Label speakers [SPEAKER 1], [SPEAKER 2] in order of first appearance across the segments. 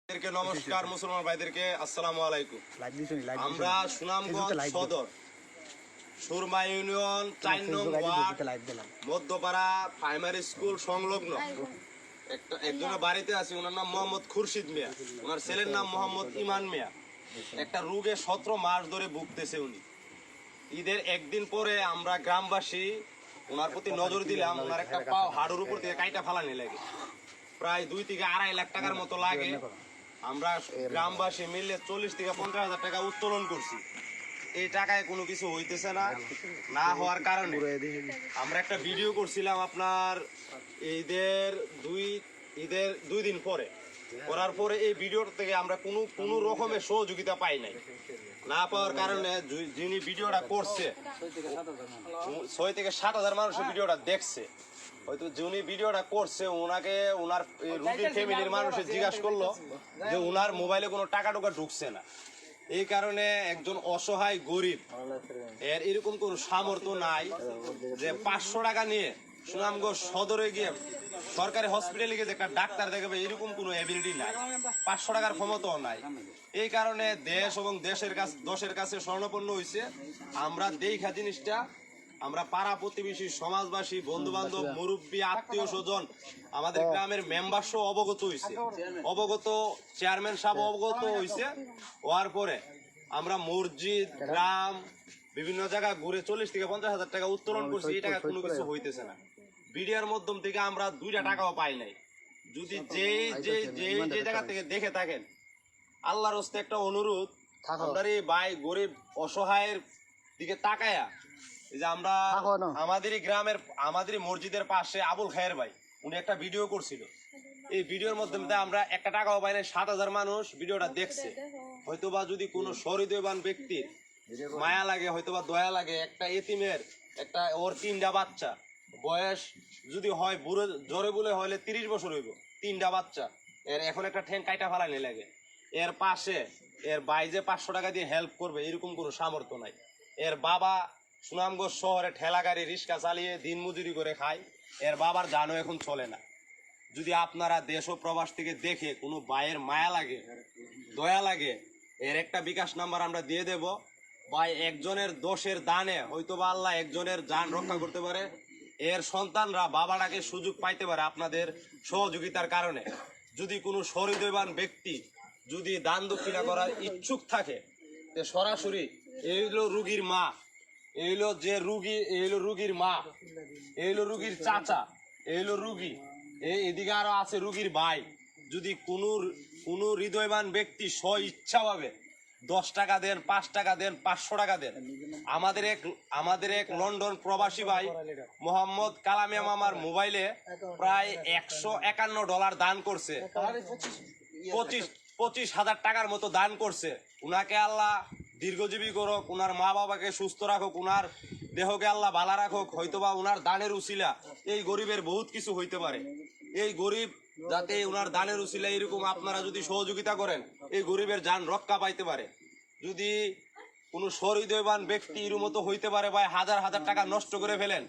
[SPEAKER 1] নমস্কার মুসলমান ভাইদেরকে আসসালামু আলাইকুম। আমরা সুনামগঞ্জ সদর সুরমা ইউনিয়ন ৪ নং ওয়ার্ড মধ্যপাড়া প্রাইমারি স্কুল সংলগ্ন একজনের বাড়িতে আছি। ওনার নাম মোহাম্মদ খুরশিদ মিয়া, ওনার ছেলের নাম মোহাম্মদ ইমান মিয়া। একটা রোগে ১৭ মাস ধরে ভুগতেছে উনি। ঈদের একদিন পরে আমরা গ্রামবাসী ওনার প্রতি নজর দিলাম। ওনার একটা পাও হাড়ুর উপর থেকে কাইটা ফালানি লাগে, প্রায় ২ থেকে ২.৫ লাখ টাকার মতো লাগে। আমরা গ্রামবাসী মিলে ৪০ থেকে ৫০,০০০ টাকা উত্তোলন করছি। এই টাকায় কোনো কিছু হইতেছে না, না হওয়ার কারণে আমরা একটা ভিডিও করছিলাম আপনার ঈদের ২ দিন পরে। করার পরে এই ভিডিও থেকে আমরা কোনো রকমের সহযোগিতা পাই নাই। না পাওয়ার কারণে যিনি ভিডিওটা করছে ৬ থেকে ৭,০০০ মানুষের ভিডিওটা দেখছে। হয়তো যিনি ভিডিওটা করছে ওনাকে ওনার রুগীর ফ্যামিলির মানুষে জিজ্ঞাসা করলো যে ওনার মোবাইলে কোনো টাকা টোকা ঢুকছে না। এই কারণে একজন অসহায় গরিব, এর এরকম কোনো সামর্থ্য নাই যে ৫০০ টাকা নিয়ে সুনামগঞ্জ সদরে গিয়ে সরকারি হসপিটালে গিয়ে একটা ডাক্তার দেখাবে, এরকম কোনো এবিলিটি নাই। ৫০০ টাকার ক্ষমতাও নাই। এই কারণে দেশ এবং দশের কাছে স্বর্ণপন্ন হয়েছে। আমরা দেখা জিনিসটা আমরা পাড়া প্রতিবেশী সমাজবাসী বন্ধু বান্ধব মুরব্বী আত্মীয় স্বজন আমাদের গ্রামের মেম্বার সহ অবগত চেয়ারম্যান সাহেব অবগত হয়েছে। হওয়ার পরে আমরা মসজিদ গ্রাম বিভিন্ন জায়গা ঘুরে ৪০ থেকে ৫০,০০০ টাকা উত্তোলন করছি। এই টাকা কোনো কিছু হইতেছে না। ভিডিওর মাধ্যম থেকে আমরা ২টা টাকাও পাই নাই। যদি যে জায়গা থেকে দেখে থাকেন, আল্লাহর হস্তে একটা অনুরোধ, আপনার এই ভাই গরিব অসহায়ের দিকে তাকায়া, এই যে আমরা আমাদেরই গ্রামের আমাদেরই মসজিদের পাশে আবুল খায়ের ভাই উনি একটা ভিডিও করছিল। এই ভিডিওর মাধ্যমে আমরা একটা টাকাও পাই নাই। ৭,০০০ মানুষ ভিডিওটা দেখছে। হয়তোবা যদি কোনো সহৃদয়বান ব্যক্তির মায়া লাগে, হয়তোবা দয়া লাগে, একটা এতিমের একটা ওর ৩টা বাচ্চা বয়স যদি হয় বুড়ো জোরে বলে হলে ৩০ বছর হইব, ৩টা বাচ্চা, এর এখন একটা ঠ্যাং কাইটা ফালানি লাগে। এর পাশে এর ভাই যে ৫০০ টাকা দিয়ে হেল্প করবে এরকম কোনো সামর্থ্য নাই। এর বাবা সুনামগঞ্জ শহরে ঠেলা গাড়ি রিক্সা চালিয়ে দিন মজুরি করে খায়। এর বাবার জানও এখন চলে না। যদি আপনারা দেশ ও প্রবাস থেকে দেখে কোনো ভাইয়ের মায়া লাগে দয়া লাগে, এর একটা বিকাশ নাম্বার আমরা দিয়ে দেব। ভাই একজনের দোষের দানে হয়তোবা আল্লাহ একজনের জান রক্ষা করতে পারে। এর সন্তানরা বাবাটাকে সুযোগ পাইতে পারে আপনাদের সহযোগিতার কারণে। যদি কোনো সহৃদয়বান ব্যক্তি যদি দান দক্ষিণা করার ইচ্ছুক থাকে, সরাসরি এই হলো রুগীর মা, এই হলো যে রুগী, এই হলো রুগীর মা, এই হলো রুগীর চাচা, এই হলো রুগী, এদিকে আরো আছে রুগীর ভাই। যদি কোনো হৃদয়বান ব্যক্তি স্ব ইচ্ছাভাবে ১০ টাকা দেন, ৫ টাকা দেন, ৫০০ টাকা দেন। আমাদের এক লন্ডন প্রবাসী ভাই মোহাম্মদ কালামিয়া মামার মোবাইলে প্রায় $১৫১ দান করছে, ২৫,০০০ টাকার মতো দান করছে। উনাকে আল্লাহ দীর্ঘজীবী করুক, উনার মা বাবাকে সুস্থ রাখুক, উনার দেহকে আল্লাহ ভালো রাখুক। হয়তোবা উনার দানের উসিলা এই গরিবের বহুত কিছু হইতে পারে। এই গরিব যাতে উনার দানের উসিলা এরকম আপনারা যদি সহযোগিতা করেন, এই গরিবের জান রক্ষা পাইতে পারে। যদি কোনো সহৃদয়বান ব্যক্তি এর মতো হইতে পারে ভাই, হাজার হাজার টাকা নষ্ট করে ফেলেন,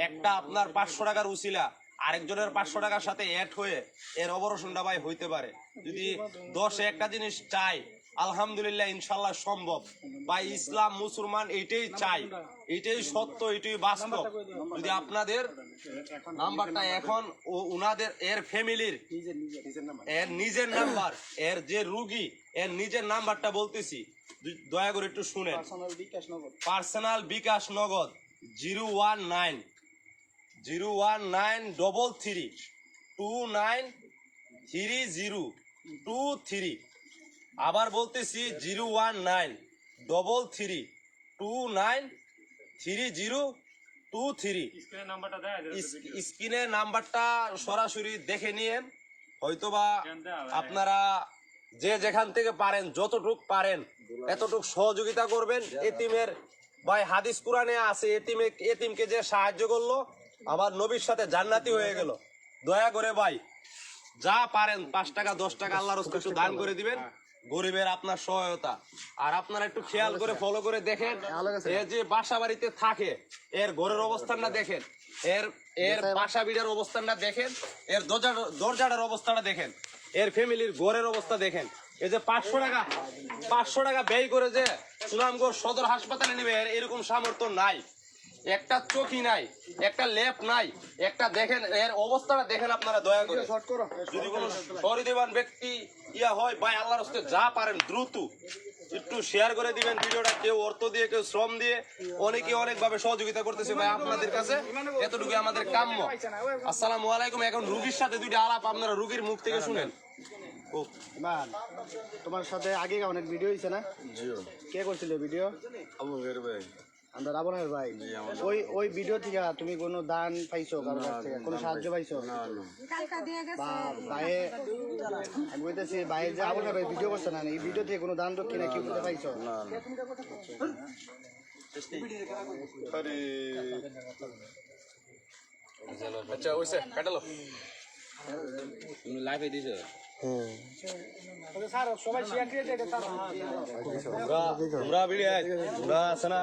[SPEAKER 1] একটা আপনার ৫০০ টাকার উসিলা আরেকজনের ৫০০ টাকার সাথে অ্যাড হয়ে এর অপারেশনটা ভাই হইতে পারে। যদি ১০ একটা জিনিস চাই, আলহামদুলিল্লাহ ইনশাল্লাহ সম্ভব। ভাই ইসলাম মুসলমান এইটাই চাই, এইটাই সত্য, এইটাই বাস্তব। যদি আপনাদের নাম্বারটা এখন উনাদের এর ফ্যামিলির এর নিজের নাম্বার, এর যে রুগী এর নিজের নাম্বারটা বলতেছি, দয়া করে একটু শুনেন। পার্সোনাল বিকাশ নগদ 01933293023। আবার বলতেছি 01933293023। স্ক্রিনের নাম্বারটা সরাসরি দেখে নিয়েন। হয়তোবা আপনারা যে যেখান থেকে পারেন যতটুক পারেন এতটুক সহযোগিতা করবেন। এতিমের ভাই হাদিস কুরআনে আছে, এতিমকে যে সাহায্য করলো আমার নবীর সাথে জান্নাতি হয়ে গেল। দয়া করে ভাই যা পারেন ৫ টাকা ১০ টাকা আল্লাহর রাস্তায় একটু দান করে দিবেন। গরিবের আপনার সহায়তা। আর আপনারা একটু খেয়াল করে ফলো করে দেখেন, এর যে বাসা বাড়িতে থাকে এর ঘরের অবস্থানটা দেখেন, এর বাসা বিড়ার অবস্থানটা দেখেন, এর দরজাটার অবস্থাটা দেখেন, এর ফ্যামিলির ঘরের অবস্থা দেখেন। এই যে 500 টাকা ব্যয় করে যে সুনামগঞ্জ সদর হাসপাতালে নেবে, এরকম সামর্থ্য নাই। একটা চোখই নাই, একটা লেপ নাই, একটা দেখেন এর অবস্থাটা দেখেন আপনারা দয়া করে। যদি কোনো সহৃদয়বান ব্যক্তি হয় ভাই, আল্লাহর হস্তে যা পারেন দ্রুত একটু শেয়ার করে দিবেন ভিডিওটা। কেউ অর্থ দিয়ে, কেউ শ্রম দিয়ে, অনেকে অনেকভাবে সহযোগিতা করতেছে ভাই। আপনাদের কাছে এতটুকু আমাদের কাম্য। আসসালামু আলাইকুম। এখন রুগীর সাথে দুইটা আলাপ আপনারা রুগীর মুখ থেকে শুনেন। ও
[SPEAKER 2] মান, তোমার সাথে আগে অনেক ভিডিও হয়েছে না? কে করছিল ভিডিও? আমরা রাবণের ভাই। ওই ভিডিও থেকে তুমি কোনো দান পাইছো, কারোর কাছ থেকে কোনো সাহায্য পাইছো? বা ভাইয়ে আমি বলতেছি, ভাইয়ের যে আবুল ভাই ভিডিও করছে না, এই ভিডিও থেকে কোনো দান দক্ষিণা কি করতে পাইছো?
[SPEAKER 1] আচ্ছা ওইসে কাটালো তুমি লাইভে দিছো।
[SPEAKER 2] সবাই শেয়ার দিয়ে দেয়।
[SPEAKER 1] তোমরা ভিডিও তোমরা আছে না।